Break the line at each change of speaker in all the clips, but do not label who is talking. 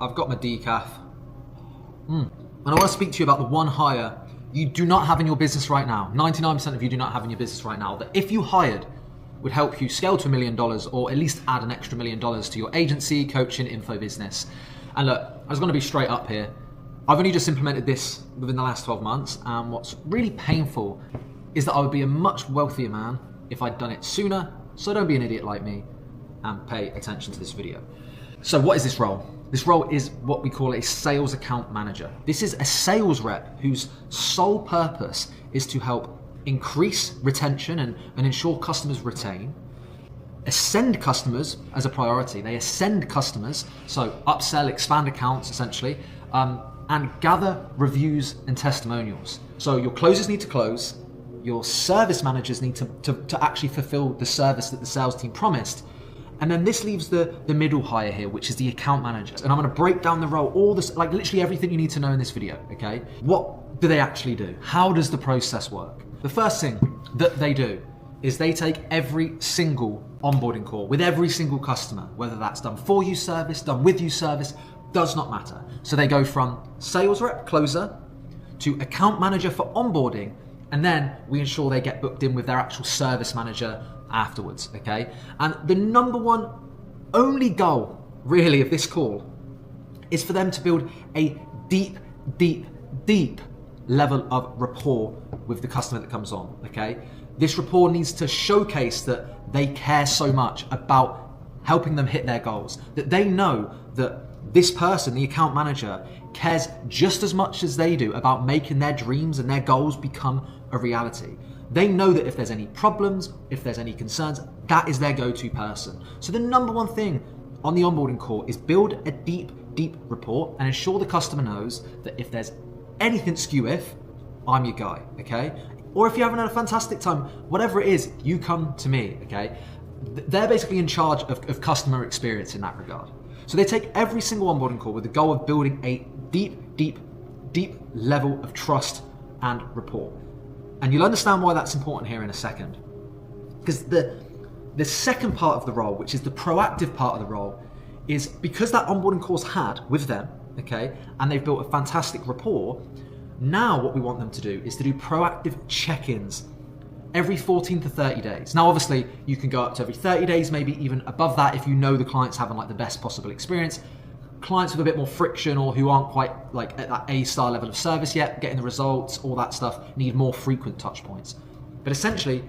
I've got my decaf. And I want to speak to you about the one hire you do not have in your business right now. 99% of you do not have in your business right now that if you hired would help you scale to $1 million or at least add an extra $1 million to your agency, coaching, info business. And look, I was going to be straight up here. I've only just implemented this within the last 12 months. And what's really painful is that I would be a much wealthier man if I'd done it sooner. So don't be an idiot like me and pay attention to this video. So what is this role? This role is what we call a sales account manager. This is a sales rep whose sole purpose is to help increase retention and ensure customers retain, ascend customers as a priority. They ascend customers, so upsell, expand accounts essentially, and gather reviews and testimonials. So your closers need to close, your service managers need to actually fulfill the service that the sales team promised. And then this leaves the middle hire here, which is the account manager. And I'm gonna break down the role, all this, like literally everything you need to know in this video, okay? What do they actually do? How does the process work? The first thing that they do is they take every single onboarding call with every single customer, whether that's done for you service, done with you service, does not matter. So they go from sales rep, closer, to account manager for onboarding, and then we ensure they get booked in with their actual service manager afterwards, okay? And the number one only goal really of this call is for them to build a deep level of rapport with the customer that comes on, okay? This rapport needs to showcase that they care so much about helping them hit their goals, that they know that this person, the account manager, cares just as much as they do about making their dreams and their goals become a reality. They know that if there's any problems, if there's any concerns, that is their go-to person. So the number one thing on the onboarding call is build a deep rapport and ensure the customer knows that if there's anything skew if, I'm your guy, okay? Or if you're having a fantastic time, whatever it is, you come to me, okay? They're basically in charge of customer experience in that regard. So they take every single onboarding call with the goal of building a deep level of trust and rapport. And you'll understand why that's important here in a second. Because the second part of the role, which is the proactive part of the role, is because that onboarding call's had with them, okay, and they've built a fantastic rapport, now what we want them to do is to do proactive check-ins every 14 to 30 days. Now, obviously, you can go up to every 30 days, maybe even above that if you know the client's having like the best possible experience. Clients with a bit more friction or who aren't quite like at that A-star level of service yet, getting the results, all that stuff, need more frequent touch points. But essentially,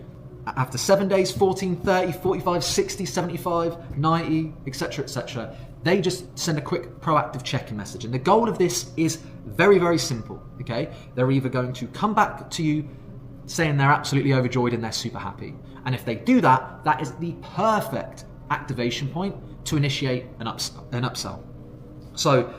after 7 days, 14, 30, 45, 60, 75, 90, etc., they just send a quick proactive check-in message. And the goal of this is very simple, okay? They're either going to come back to you saying they're absolutely overjoyed and they're super happy. And if they do that, that is the perfect activation point to initiate an upsell. So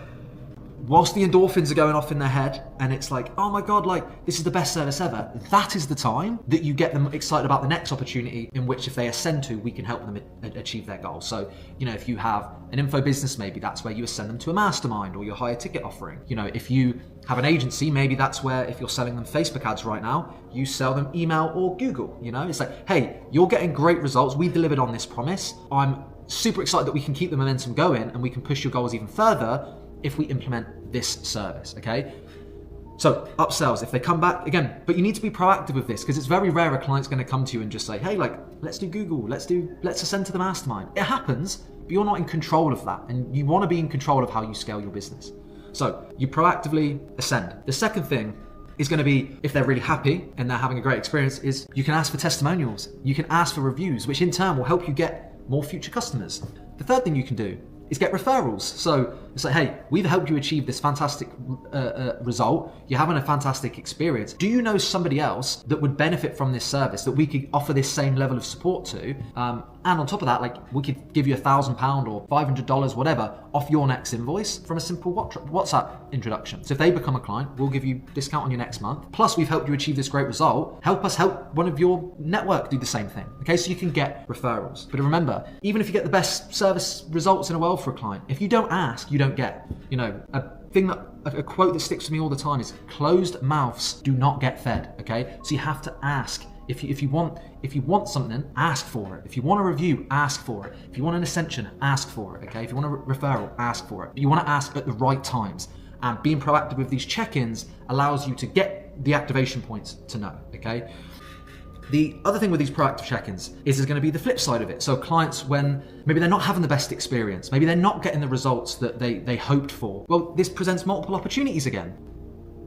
whilst the endorphins are going off in their head and it's like, oh my God, like this is the best service ever, that is the time that you get them excited about the next opportunity in which if they ascend to, we can help them achieve their goals. So, you know, if you have an info business, maybe that's where you ascend them to a mastermind or your higher ticket offering. You know, if you have an agency, maybe that's where if you're selling them Facebook ads right now, you sell them email or Google, you know, it's like, hey, you're getting great results. We delivered on this promise. I'm super excited that we can keep the momentum going and we can push your goals even further if we implement this service, okay? So upsells, if they come back, again, but you need to be proactive with this because it's very rare a client's gonna come to you and just say, hey, like, let's do Google, let's ascend to the mastermind. It happens, but you're not in control of that and you wanna be in control of how you scale your business. So you proactively ascend. The second thing is gonna be, if they're really happy and they're having a great experience, is you can ask for testimonials. You can ask for reviews, which in turn will help you get more future customers. The third thing you can do is get referrals. So it's like, hey, we've helped you achieve this fantastic result. You're having a fantastic experience. Do you know somebody else that would benefit from this service that we could offer this same level of support to? And on top of that, like we could give you £1,000 or $500, whatever, off your next invoice from a simple WhatsApp introduction. So if they become a client, we'll give you a discount on your next month. Plus we've helped you achieve this great result. Help us help one of your network do the same thing. Okay, so you can get referrals. But remember, even if you get the best service results in the world for a client, if you don't ask, you don't get. You know, a quote that sticks with me all the time is closed mouths do not get fed, okay? So you have to ask. If you want something, ask for it. If you want a review, ask for it. If you want an ascension, ask for it. Okay. If you want a referral, ask for it. But you want to ask at the right times. And being proactive with these check-ins allows you to get the activation points to know. Okay. The other thing with these proactive check-ins is there's going to be the flip side of it. So clients, when maybe they're not having the best experience, maybe they're not getting the results that they hoped for. Well, this presents multiple opportunities again.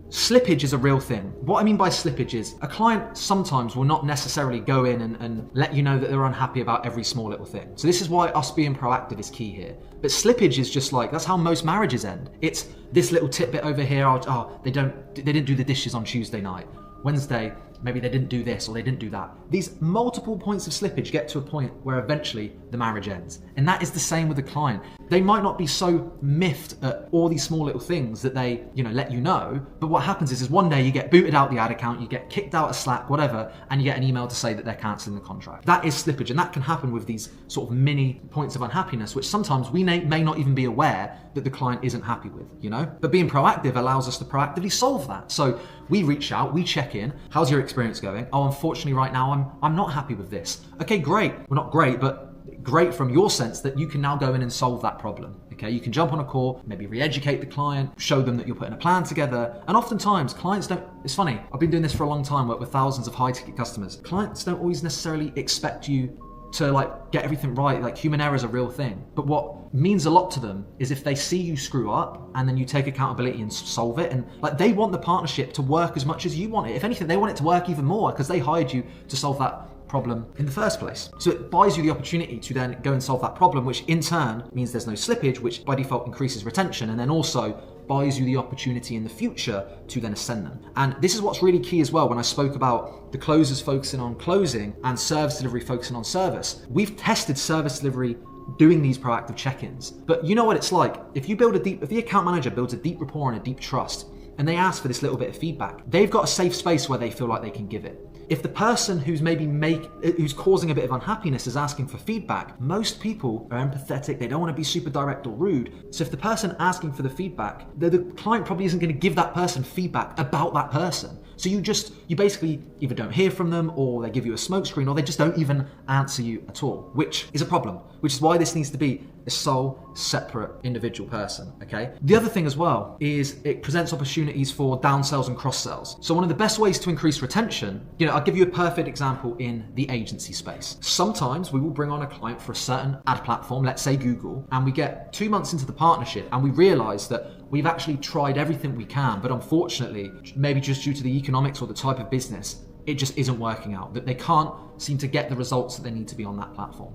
Slippage is a real thing. What I mean by slippage is a client sometimes will not necessarily go in and let you know that they're unhappy about every small little thing. So this is why us being proactive is key here. But slippage is just like, that's how most marriages end. It's this little tidbit over here, they didn't do the dishes on Tuesday night. Wednesday, maybe they didn't do this or they didn't do that. These multiple points of slippage get to a point where eventually the marriage ends. And that is the same with the client. They might not be so miffed at all these small little things that they, let you know. But what happens is one day you get booted out the ad account, you get kicked out of Slack, whatever, and you get an email to say that they're cancelling the contract. That is slippage, and that can happen with these sort of mini points of unhappiness, which sometimes we may not even be aware that the client isn't happy with, But being proactive allows us to proactively solve that. So we reach out, we check in. How's your experience going? Oh, unfortunately right now I'm not happy with this. Okay, great. Well, not great, but great from your sense that you can now go in and solve that problem. Okay, you can jump on a call, maybe re-educate the client, show them that you're putting a plan together. And oftentimes clients don't, it's funny, I've been doing this for a long time, work with thousands of high ticket customers. Clients don't always necessarily expect you to get everything right. Human error is a real thing. But what means a lot to them is if they see you screw up and then you take accountability and solve it. And they want the partnership to work as much as you want it. If anything, they want it to work even more because they hired you to solve that problem in the first place. So it buys you the opportunity to then go and solve that problem, which in turn means there's no slippage, which by default increases retention, and then also buys you the opportunity in the future to then ascend them. And this is what's really key as well. When I spoke about the closers focusing on closing and service delivery focusing on service, we've tested service delivery doing these proactive check-ins. But you know what it's like. If the account manager builds a deep rapport and a deep trust, and they ask for this little bit of feedback, they've got a safe space where they feel like they can give it. If the person who's who's causing a bit of unhappiness is asking for feedback, most people are empathetic. They don't want to be super direct or rude. So if the person asking for the feedback, the client probably isn't going to give that person feedback about that person. So you basically either don't hear from them, or they give you a smokescreen, or they just don't even answer you at all, which is a problem, which is why this needs to be a sole, separate, individual person, okay? The other thing as well is it presents opportunities for downsells and cross-sells. So one of the best ways to increase retention, I'll give you a perfect example in the agency space. Sometimes we will bring on a client for a certain ad platform, let's say Google, and we get 2 months into the partnership and we realize that we've actually tried everything we can, but unfortunately, maybe just due to the economics or the type of business, it just isn't working out, that they can't seem to get the results that they need to be on that platform.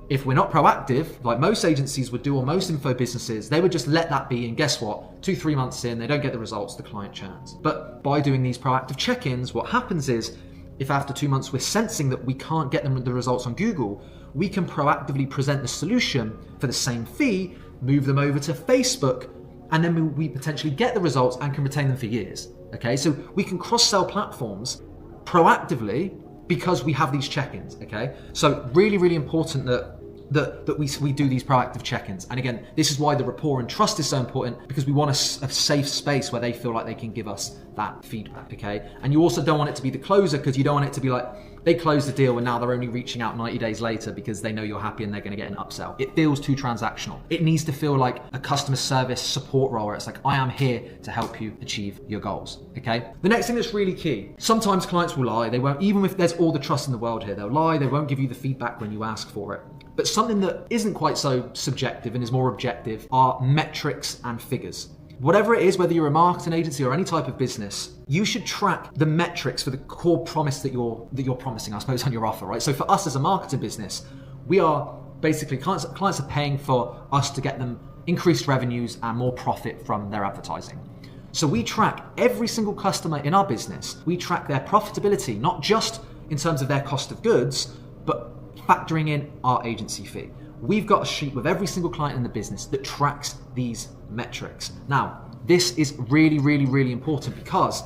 If we're not proactive, like most agencies would do, or most info businesses, they would just let that be, and guess what? 2-3 months in, they don't get the results, the client churns. But by doing these proactive check-ins, what happens is, if after 2 months we're sensing that we can't get them the results on Google, we can proactively present the solution for the same fee, move them over to Facebook, and then we potentially get the results and can retain them for years. Okay, so we can cross-sell platforms proactively because we have these check-ins. Okay, so really, really important that we do these proactive check-ins. And again, this is why the rapport and trust is so important, because we want a safe space where they feel like they can give us that feedback, okay? And you also don't want it to be the closer, because you don't want it to be like they close the deal and now they're only reaching out 90 days later because they know you're happy and they're going to get an upsell. It feels too transactional. It needs to feel like a customer service support role where it's like, I am here to help you achieve your goals, okay? The next thing that's really key, sometimes clients will lie. They won't, even if there's all the trust in the world here, they'll lie. They won't give you the feedback when you ask for it. But something that isn't quite so subjective and is more objective are metrics and figures. Whatever it is, whether you're a marketing agency or any type of business, you should track the metrics for the core promise that you're promising, I suppose, on your offer, right? So for us as a marketing business, we are basically, clients are paying for us to get them increased revenues and more profit from their advertising. So we track every single customer in our business. We track their profitability, not just in terms of their cost of goods, but factoring in our agency fee. We've got a sheet with every single client in the business that tracks these metrics. Now, this is really, really, really important because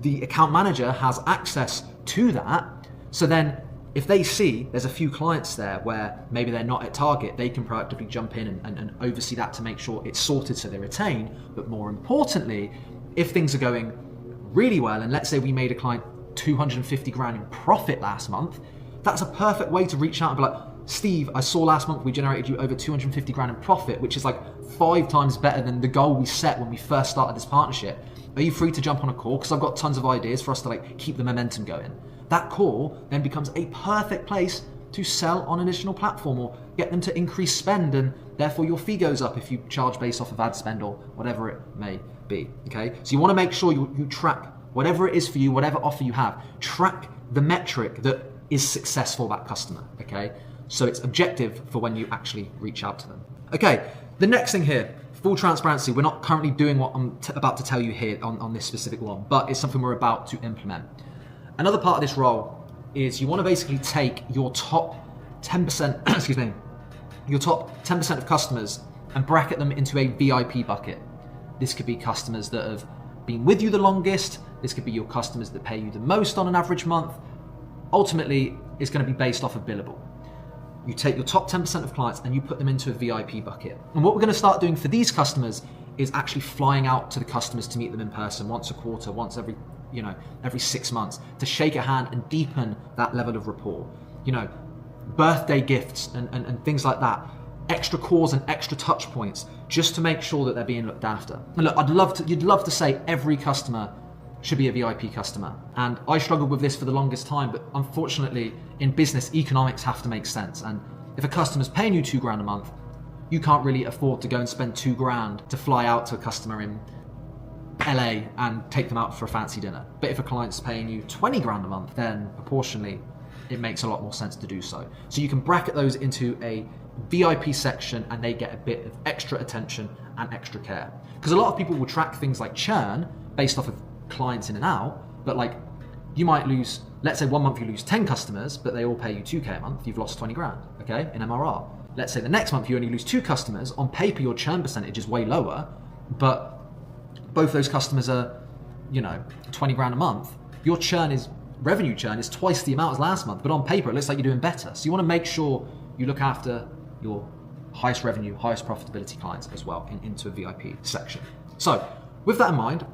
the account manager has access to that. So then if they see there's a few clients there where maybe they're not at target, they can proactively jump in and oversee that to make sure it's sorted so they retain. But more importantly, if things are going really well, and let's say we made a client 250 grand in profit last month, that's a perfect way to reach out and be like, Steve, I saw last month we generated you over 250 grand in profit, which is like 5 times better than the goal we set when we first started this partnership. Are you free to jump on a call? Because I've got tons of ideas for us to like keep the momentum going. That call then becomes a perfect place to sell on an additional platform or get them to increase spend, and therefore your fee goes up if you charge based off of ad spend or whatever it may be, okay? So you want to make sure you track whatever it is for you, whatever offer you have, track the metric that is successful for that customer, okay? So it's objective for when you actually reach out to them. Okay, the next thing here, full transparency, we're not currently doing what I'm about to tell you here on this specific one, but it's something we're about to implement. Another part of this role is you want to basically take your top 10%, excuse me, your top 10% of customers and bracket them into a VIP bucket. This could be customers that have been with you the longest. This could be your customers that pay you the most on an average month. Ultimately, it's going to be based off of billable. You take your top 10% of clients and you put them into a VIP bucket. And what we're going to start doing for these customers is actually flying out to the customers to meet them in person once a quarter, once every 6 months, to shake a hand and deepen that level of rapport. Birthday gifts and things like that, extra calls and extra touch points, just to make sure that they're being looked after. And look, you'd love to say every customer should be a VIP customer. And I struggled with this for the longest time, but unfortunately in business, economics have to make sense. And if a customer's paying you $2,000 a month, you can't really afford to go and spend $2,000 to fly out to a customer in LA and take them out for a fancy dinner. But if a client's paying you $20,000 a month, then proportionally, it makes a lot more sense to do so. So you can bracket those into a VIP section and they get a bit of extra attention and extra care. Because a lot of people will track things like churn based off of clients in and out, but like you might lose, let's say one month you lose 10 customers, but they all pay you 2K a month, you've lost 20 grand, okay, in MRR. Let's say the next month you only lose 2 customers, on paper your churn percentage is way lower, but both those customers are, 20 grand a month. Your revenue churn is twice the amount as last month, but on paper it looks like you're doing better. So you want to make sure you look after your highest revenue, highest profitability clients as well into a VIP section. So with that in mind,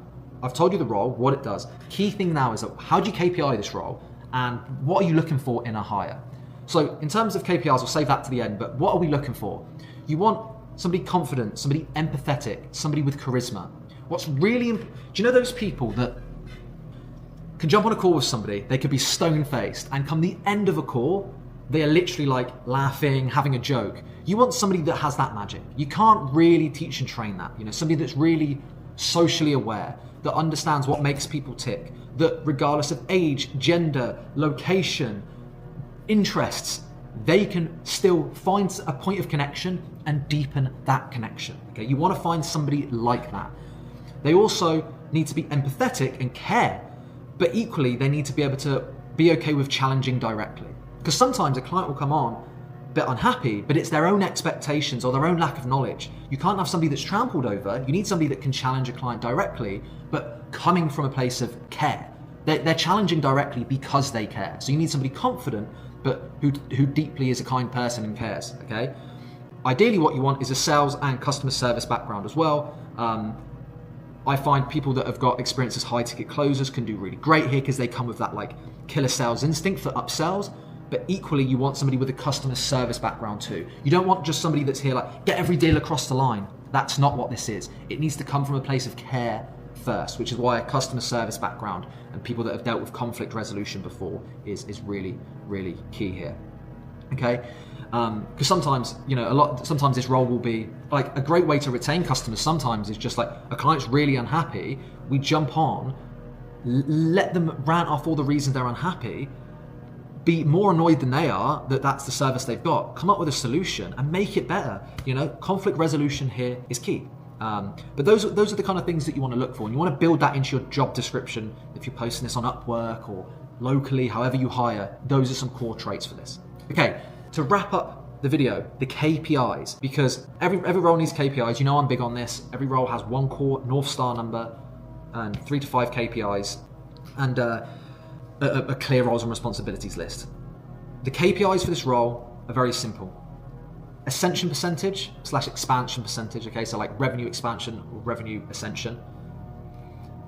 I've told you the role, what it does. Key thing now is how do you KPI this role and what are you looking for in a hire? So in terms of KPIs, we'll save that to the end, but what are we looking for? You want somebody confident, somebody empathetic, somebody with charisma. What's really, do you know those people that can jump on a call with somebody, they could be stone-faced, and come the end of a call, they are literally like laughing, having a joke. You want somebody that has that magic. You can't really teach and train that. Somebody that's really socially aware, that understands what makes people tick, that regardless of age, gender, location, interests, they can still find a point of connection and deepen that connection. Okay, you want to find somebody like that. They also need to be empathetic and care, but equally they need to be able to be okay with challenging directly. Because sometimes a client will come on a bit unhappy, but it's their own expectations or their own lack of knowledge. You can't have somebody that's trampled over. You need somebody that can challenge a client directly, but coming from a place of care. They're challenging directly because they care. So you need somebody confident, but who deeply is a kind person and cares, okay? Ideally what you want is a sales and customer service background as well. I find people that have got experience as high ticket closers can do really great here because they come with that like killer sales instinct for upsells. But equally, you want somebody with a customer service background too. You don't want just somebody that's here like, get every deal across the line. That's not what this is. It needs to come from a place of care first, which is why a customer service background and people that have dealt with conflict resolution before is really, really key here. Okay? Because sometimes, sometimes this role will be like a great way to retain customers. Sometimes is just like a client's really unhappy. We jump on, let them rant off all the reasons they're unhappy, be more annoyed than they are that that's the service they've got, come up with a solution and make it better. Conflict resolution here is key. But those are the kind of things that you want to look for, and you want to build that into your job description. If you're posting this on Upwork or locally, however you hire, those are some core traits for this. Okay, to wrap up the video, the KPIs, because every role needs KPIs. I'm big on this. Every role has one core North Star number and 3 to 5 KPIs and a clear roles and responsibilities list. The KPIs for this role are very simple. Ascension percentage / expansion percentage, okay, so like revenue expansion or revenue ascension.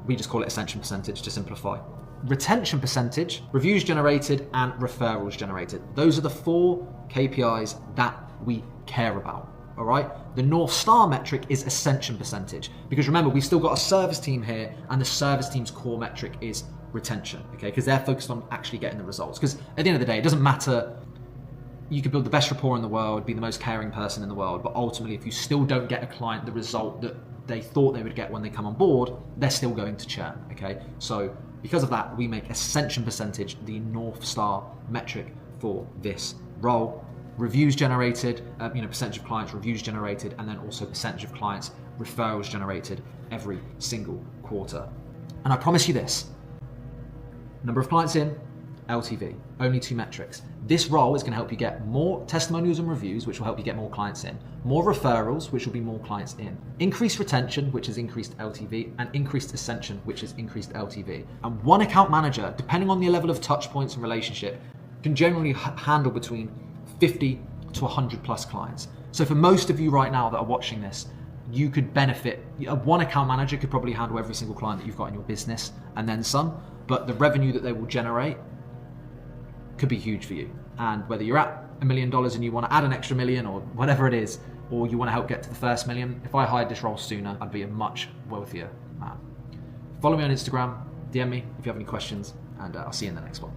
We just call it ascension percentage to simplify. retention percentage, reviews generated, and referrals generated. Those are the 4 KPIs that we care about. All right. The North Star metric is ascension percentage, because remember, we've still got a service team here, and the service team's core metric is retention. Okay, because they're focused on actually getting the results. Because at the end of the day, it doesn't matter. You could build the best rapport in the world, be the most caring person in the world, but ultimately, if you still don't get a client the result that they thought they would get when they come on board, they're still going to churn. Okay, so because of that, we make ascension percentage the North Star metric for this role. Reviews generated, percentage of clients reviews generated, and then also percentage of clients referrals generated every single quarter. And I promise you this, number of clients in, LTV, only 2 metrics. This role is going to help you get more testimonials and reviews, which will help you get more clients in, more referrals, which will be more clients in, increased retention, which is increased LTV, and increased ascension, which is increased LTV. And one account manager, depending on the level of touch points and relationship, can generally handle between 50 to 100 plus clients. So for most of you right now that are watching this, you could benefit. One account manager could probably handle every single client that you've got in your business and then some, but the revenue that they will generate could be huge for you. And whether you're at $1 million and you want to add an extra million or whatever it is, or you want to help get to the first million, if I hired this role sooner, I'd be a much wealthier man. Follow me on Instagram, DM me if you have any questions, and I'll see you in the next one.